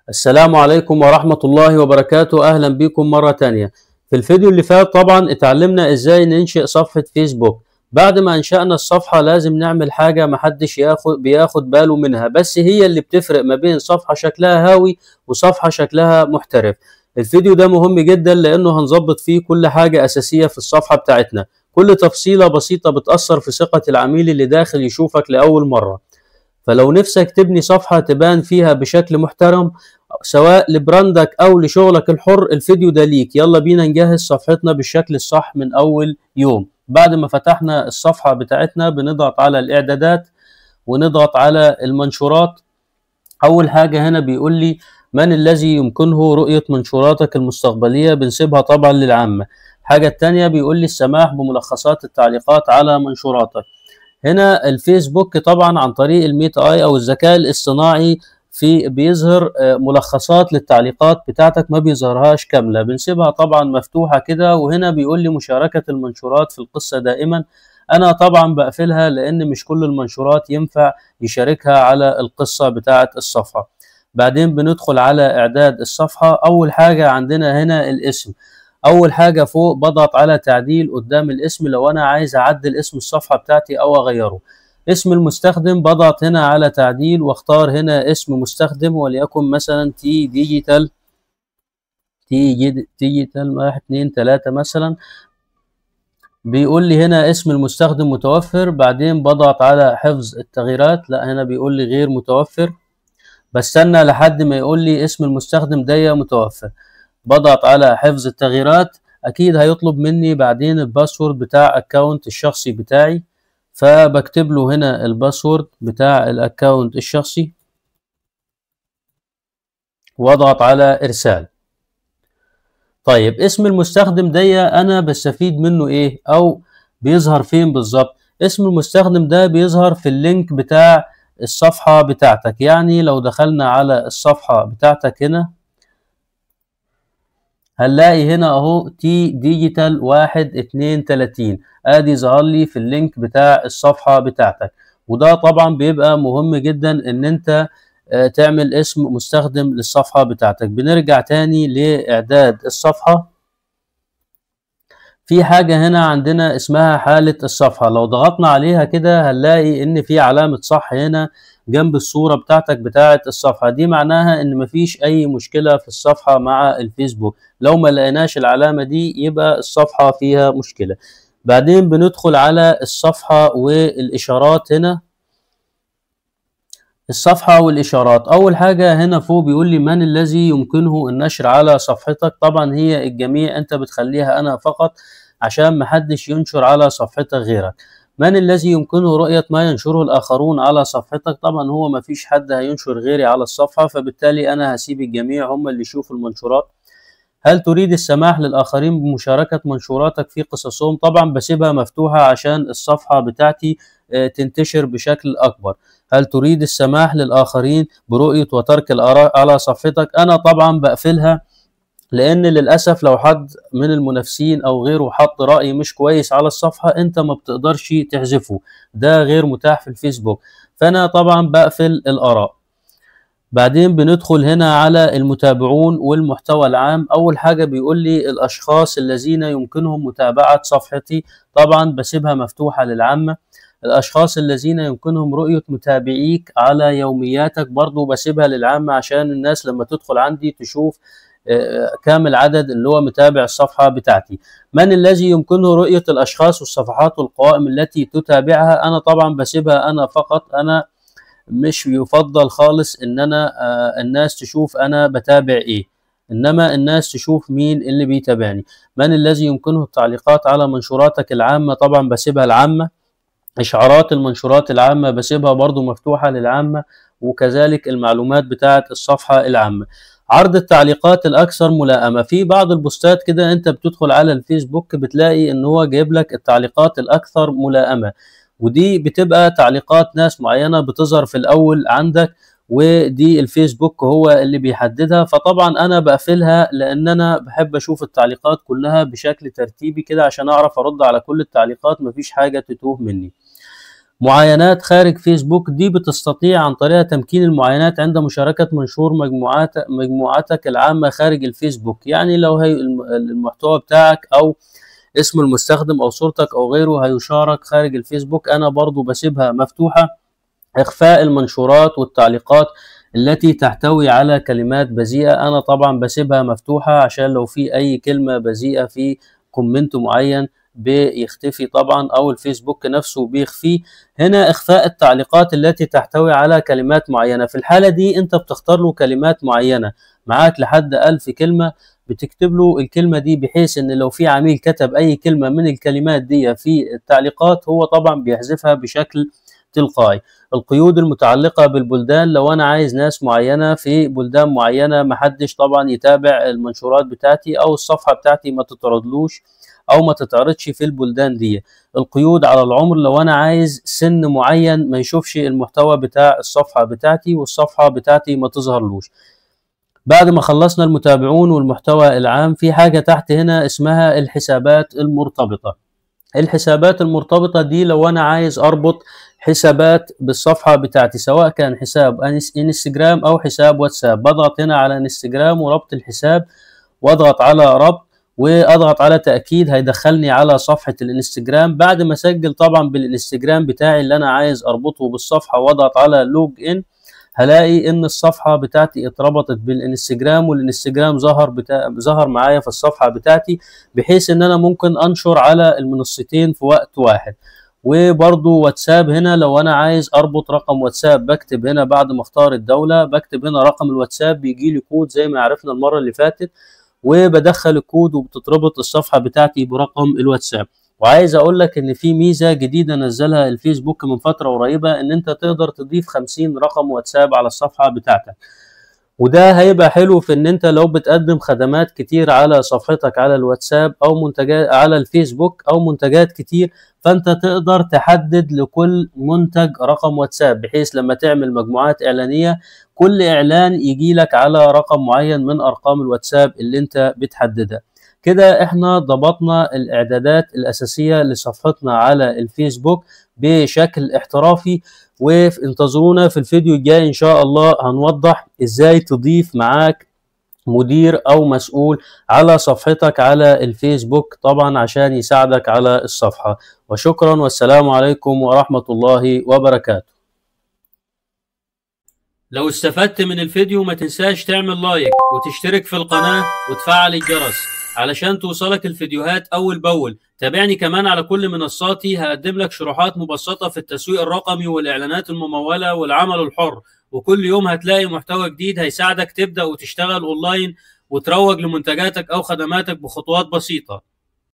السلام عليكم ورحمة الله وبركاته. أهلا بكم مرة تانية. في الفيديو اللي فات طبعا اتعلمنا ازاي ننشئ صفحة فيسبوك. بعد ما انشأنا الصفحة لازم نعمل حاجة محدش بياخد باله منها، بس هي اللي بتفرق ما بين صفحة شكلها هاوي وصفحة شكلها محترف. الفيديو ده مهم جدا لأنه هنظبط فيه كل حاجة أساسية في الصفحة بتاعتنا، كل تفصيلة بسيطة بتأثر في ثقة العميل اللي داخل يشوفك لأول مرة. فلو نفسك تبني صفحة تبان فيها بشكل محترم سواء لبراندك أو لشغلك الحر، الفيديو ده ليك. يلا بينا نجهز صفحتنا بالشكل الصح من أول يوم. بعد ما فتحنا الصفحة بتاعتنا بنضغط على الإعدادات ونضغط على المنشورات. أول حاجة هنا بيقول لي من الذي يمكنه رؤية منشوراتك المستقبلية، بنسيبها طبعا للعامة. الحاجة التانية بيقول لي السماح بملخصات التعليقات على منشوراتك. هنا الفيسبوك طبعا عن طريق الميت اي او الذكاء الاصطناعي بيظهر ملخصات للتعليقات بتاعتك، ما بيظهرهاش كاملة، بنسيبها طبعا مفتوحة كده. وهنا بيقول لي مشاركة المنشورات في القصة دائما، انا طبعا بقفلها لان مش كل المنشورات ينفع يشاركها على القصة بتاعت الصفحة. بعدين بندخل على اعداد الصفحة. اول حاجة عندنا هنا الاسم. اول حاجه فوق بضغط على تعديل قدام الاسم لو انا عايز اعدل اسم الصفحه بتاعتي او اغيره. اسم المستخدم بضغط هنا على تعديل واختار هنا اسم مستخدم، وليكن مثلا تي ديجيتال 1 2 3 مثلا. بيقول لي هنا اسم المستخدم متوفر. بعدين بضغط على حفظ التغييرات، لا هنا بيقول لي غير متوفر. بستنى لحد ما يقول لي اسم المستخدم ده متوفر. بضغط على حفظ التغييرات. اكيد هيطلب مني بعدين الباسورد بتاع اكونت الشخصي بتاعي، فبكتب له هنا الباسورد بتاع الاكونت الشخصي واضغط على ارسال. طيب اسم المستخدم ده انا بستفيد منه ايه او بيظهر فين بالظبط؟ اسم المستخدم ده بيظهر في اللينك بتاع الصفحة بتاعتك. يعني لو دخلنا على الصفحة بتاعتك هنا هنلاقي هنا اهو تي ديجيتال 1 2 30، ادي ظهر لي في اللينك بتاع الصفحة بتاعتك. وده طبعا بيبقى مهم جدا ان انت تعمل اسم مستخدم للصفحة بتاعتك. بنرجع تاني لاعداد الصفحة. في حاجة هنا عندنا اسمها حالة الصفحة، لو ضغطنا عليها كده هنلاقي ان في علامة صح هنا جنب الصورة بتاعتك بتاعة الصفحة. دي معناها ان مفيش اي مشكلة في الصفحة مع الفيسبوك. لو ما لقيناش العلامة دي يبقى الصفحة فيها مشكلة. بعدين بندخل على الصفحة والاشارات. هنا الصفحة والإشارات. أول حاجة هنا فوق بيقول لي من الذي يمكنه النشر على صفحتك. طبعا هي الجميع، أنت بتخليها أنا فقط عشان محدش ينشر على صفحتك غيرك. من الذي يمكنه رؤية ما ينشره الآخرون على صفحتك. طبعا هو مفيش حد هينشر غيري على الصفحة، فبالتالي أنا هسيب الجميع هم اللي يشوفوا المنشورات. هل تريد السماح للآخرين بمشاركة منشوراتك في قصصهم؟ طبعا بسيبها مفتوحة عشان الصفحة بتاعتي تنتشر بشكل أكبر. هل تريد السماح للآخرين برؤية وترك الآراء على صفحتك؟ أنا طبعا بقفلها لأن للأسف لو حد من المنافسين أو غيره حط رأي مش كويس على الصفحة أنت ما بتقدرش تحذفه، ده غير متاح في الفيسبوك. فأنا طبعا بقفل الآراء. بعدين بندخل هنا على المتابعون والمحتوى العام. أول حاجة بيقول لي الأشخاص الذين يمكنهم متابعة صفحتي، طبعا بسيبها مفتوحة للعامة. الأشخاص الذين يمكنهم رؤية متابعيك على يومياتك برضو بسيبها للعامة عشان الناس لما تدخل عندي تشوف كامل عدد اللي هو متابع الصفحة بتاعتي. من الذي يمكنه رؤية الأشخاص والصفحات والقوائم التي تتابعها. أنا طبعا بسيبها أنا فقط، أنا مش يفضل خالص ان انا الناس تشوف انا بتابع ايه، انما الناس تشوف مين اللي بيتابعني. من الذي يمكنه التعليقات على منشوراتك العامة. طبعا بسيبها العامة. اشعارات المنشورات العامة بسيبها برضو مفتوحة للعامة، وكذلك المعلومات بتاعة الصفحة العامة. عرض التعليقات الاكثر ملائمة. في بعض البوستات كده انت بتدخل على الفيسبوك بتلاقي ان هو جايب لك التعليقات الاكثر ملائمة، ودي بتبقى تعليقات ناس معينة بتظهر في الأول عندك، ودي الفيسبوك هو اللي بيحددها. فطبعا أنا بقفلها لأن أنا بحب أشوف التعليقات كلها بشكل ترتيبي كده عشان أعرف أرد على كل التعليقات، مفيش حاجة تتوه مني. معاينات خارج فيسبوك دي بتستطيع عن طريقها تمكين المعاينات عند مشاركة منشور مجموعتك العامة خارج الفيسبوك. يعني لو هي المحتوى بتاعك أو اسم المستخدم أو صورتك أو غيره هيشارك خارج الفيسبوك، أنا برضو بسيبها مفتوحة. إخفاء المنشورات والتعليقات التي تحتوي على كلمات بذيئة، أنا طبعا بسيبها مفتوحة عشان لو في أي كلمة بذيئة في كومنت معين بيختفي طبعا، أو الفيسبوك نفسه بيخفيه. هنا إخفاء التعليقات التي تحتوي على كلمات معينة، في الحالة دي أنت بتختار له كلمات معينة، معاك لحد 1000 كلمة بتكتب له الكلمة دي، بحيث ان لو في عميل كتب اي كلمة من الكلمات دي في التعليقات هو طبعا بيحذفها بشكل تلقائي. القيود المتعلقة بالبلدان، لو انا عايز ناس معينة في بلدان معينة محدش طبعا يتابع المنشورات بتاعتي او الصفحة بتاعتي ما تتعرضلوش او ما تتعرضش في البلدان دي. القيود على العمر، لو انا عايز سن معين ما يشوفش المحتوى بتاع الصفحة بتاعتي والصفحة بتاعتي ما تظهرلوش. بعد ما خلصنا المتابعون والمحتوى العام، في حاجة تحت هنا اسمها الحسابات المرتبطة. الحسابات المرتبطة دي لو أنا عايز أربط حسابات بالصفحة بتاعتي، سواء كان حساب انستجرام أو حساب واتساب، بضغط هنا على انستجرام وربط الحساب، واضغط على ربط واضغط على تأكيد، هيدخلني على صفحة الانستجرام. بعد ما اسجل طبعا بالانستجرام بتاعي اللي أنا عايز أربطه بالصفحة واضغط على لوج إن، هلاقي ان الصفحة بتاعتي اتربطت بالانستجرام، والانستجرام ظهر معايا في الصفحة بتاعتي، بحيث ان انا ممكن انشر على المنصتين في وقت واحد. وبرضو واتساب، هنا لو انا عايز اربط رقم واتساب بكتب هنا بعد ما اختار الدولة، بكتب هنا رقم الواتساب، بيجي لي كود زي ما عرفنا المرة اللي فاتت، وبدخل الكود وبتتربط الصفحة بتاعتي برقم الواتساب. وعايز اقول لك ان في ميزة جديدة نزلها الفيسبوك من فترة قريبة، ان انت تقدر تضيف 50 رقم واتساب على الصفحة بتاعتك، وده هيبقى حلو في ان انت لو بتقدم خدمات كتير على صفحتك على الواتساب او منتجات على الفيسبوك او منتجات كتير، فانت تقدر تحدد لكل منتج رقم واتساب، بحيث لما تعمل مجموعات اعلانية كل اعلان يجي لك على رقم معين من ارقام الواتساب اللي انت بتحددها. كده احنا ضبطنا الاعدادات الاساسية لصفحتنا على الفيسبوك بشكل احترافي، وانتظرونا في الفيديو الجاي ان شاء الله هنوضح ازاي تضيف معاك مدير او مسؤول على صفحتك على الفيسبوك، طبعا عشان يساعدك على الصفحة. وشكرا والسلام عليكم ورحمة الله وبركاته. لو استفدت من الفيديو ما تنساش تعمل لايك وتشترك في القناة وتفعل الجرس علشان توصلك الفيديوهات أول بأول. تابعني كمان على كل منصاتي، هقدم لك شروحات مبسطة في التسويق الرقمي والإعلانات الممولة والعمل الحر، وكل يوم هتلاقي محتوى جديد هيساعدك تبدأ وتشتغل أونلاين وتروج لمنتجاتك أو خدماتك بخطوات بسيطة.